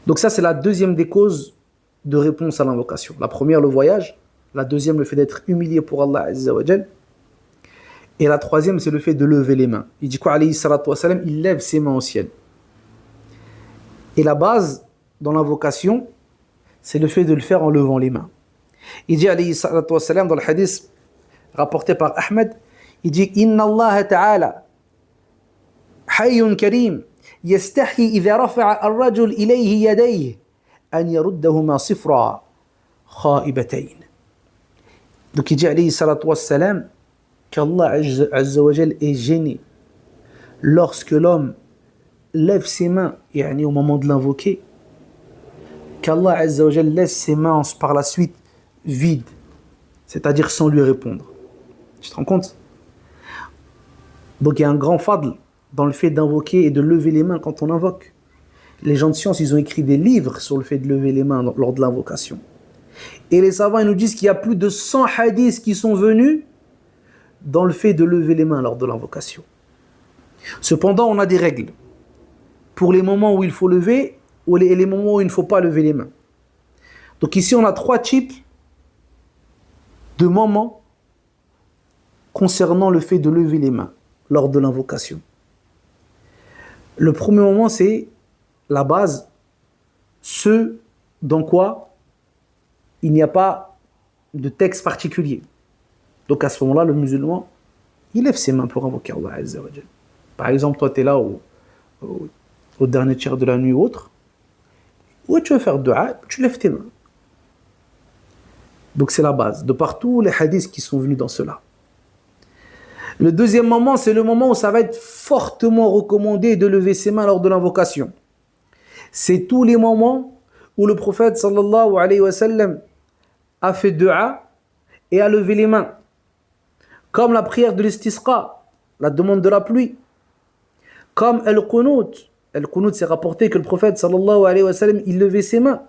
Donc ça, c'est la deuxième des causes de réponse à l'invocation. La première, le voyage. La deuxième, le fait d'être humilié pour Allah Azza wa Jal. Et la troisième, c'est le fait de lever les mains. Il dit quoi, alayhi salatu wa salam, il lève ses mains au ciel. Et la base dans l'invocation, c'est le fait de le faire en levant les mains. Il dit alayhi salatu wa salam dans le hadith rapporté par Ahmed, il dit Inna Allah ta'ala hayyun karim yastahi idha rafa'a ar-rajul ilayhi yadayhi an yaruddahuma sifra kha'ibatayn. Donc il dit alayhi salatu wa salam qu'Allah Azza wa Jal est gêné lorsque l'homme lève ses mains, yani au moment de l'invoquer, qu'Allah Azza wa Jal laisse ses mains par la suite vides, c'est-à-dire sans lui répondre. Tu te rends compte? Donc il y a un grand fadl dans le fait d'invoquer et de lever les mains quand on invoque. Les gens de science, ils ont écrit des livres sur le fait de lever les mains lors de l'invocation. Et les savants, ils nous disent qu'il y a plus de 100 hadiths qui sont venus dans le fait de lever les mains lors de l'invocation. Cependant, on a des règles pour les moments où il faut lever et les moments où il ne faut pas lever les mains. Donc ici, on a 3 types de moments concernant le fait de lever les mains lors de l'invocation. Le premier moment, c'est la base, ce dans quoi il n'y a pas de texte particulier. Donc à ce moment-là, le musulman, il lève ses mains pour invoquer Allah Azza wa Jal. Par exemple, toi, tu es là au dernier tiers de la nuit ou autre, ou tu veux faire dua, tu lèves tes mains. Donc c'est la base, de partout les hadiths qui sont venus dans cela. Le deuxième moment, c'est le moment où ça va être fortement recommandé de lever ses mains lors de l'invocation. C'est tous les moments où le prophète sallallahu alayhi wa sallam a fait dua et a levé les mains. Comme la prière de l'istisqa, la demande de la pluie. Comme al-qunut. Al-qunut, c'est rapporté que le prophète sallallahu alayhi wa sallam, il levait ses mains.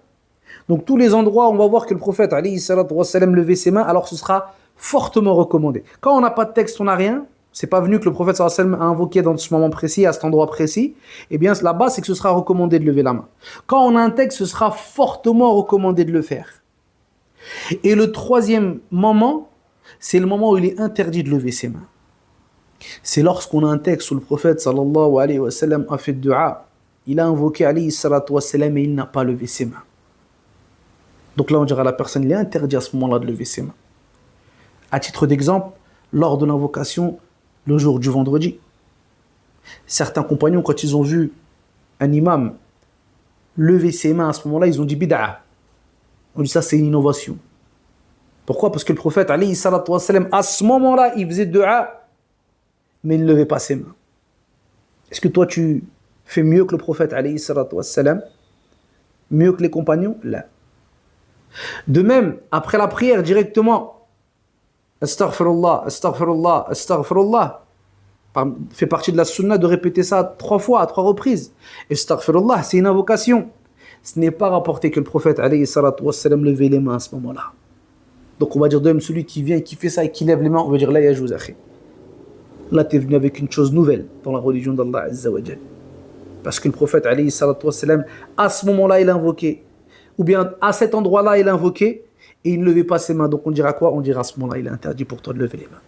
Donc tous les endroits où on va voir que le prophète alayhi salatu wa sallam levait ses mains, alors ce sera fortement recommandé. Quand on n'a pas de texte, on n'a rien, c'est pas venu que le prophète sallallahu alayhi wa sallam a invoqué dans ce moment précis, à cet endroit précis, eh bien là-bas c'est que ce sera recommandé de lever la main. Quand on a un texte, ce sera fortement recommandé de le faire. Et le troisième moment, c'est le moment où il est interdit de lever ses mains. C'est lorsqu'on a un texte où le prophète sallallahu alayhi wa sallam a fait dua, il a invoqué alayhi salatu wa sallam et il n'a pas levé ses mains. Donc là on dira à la personne, il est interdit à ce moment-là de lever ses mains. À titre d'exemple, lors de l'invocation, le jour du vendredi, certains compagnons, quand ils ont vu un imam lever ses mains à ce moment-là, ils ont dit bid'a. On dit ça, c'est une innovation. Pourquoi? Parce que le prophète, alayhi salatu wa sallam, à ce moment-là, il faisait dua, mais il ne levait pas ses mains. Est-ce que toi, tu fais mieux que le prophète, alayhi salatu wa sallam? Mieux que les compagnons? Là. De même, après la prière, directement, astaghfirullah, astaghfirullah, astaghfirullah, fait partie de la sunna de répéter ça 3 fois, à 3 reprises. Astaghfirullah, c'est une invocation. Ce n'est pas rapporté que le prophète, alayhi salatu wa sallam, levait les mains à ce moment-là. Donc on va dire de même celui qui vient et qui fait ça et qui lève les mains, on va dire là yajouz akhi. Là tu es venu avec une chose nouvelle dans la religion d'Allah Azza wa Jal. Parce que le prophète alayhi salatu wa sallam, à ce moment-là il a invoqué, ou bien à cet endroit-là il a invoqué et il ne levait pas ses mains. Donc on dira quoi? On dira à ce moment-là il est interdit pour toi de lever les mains.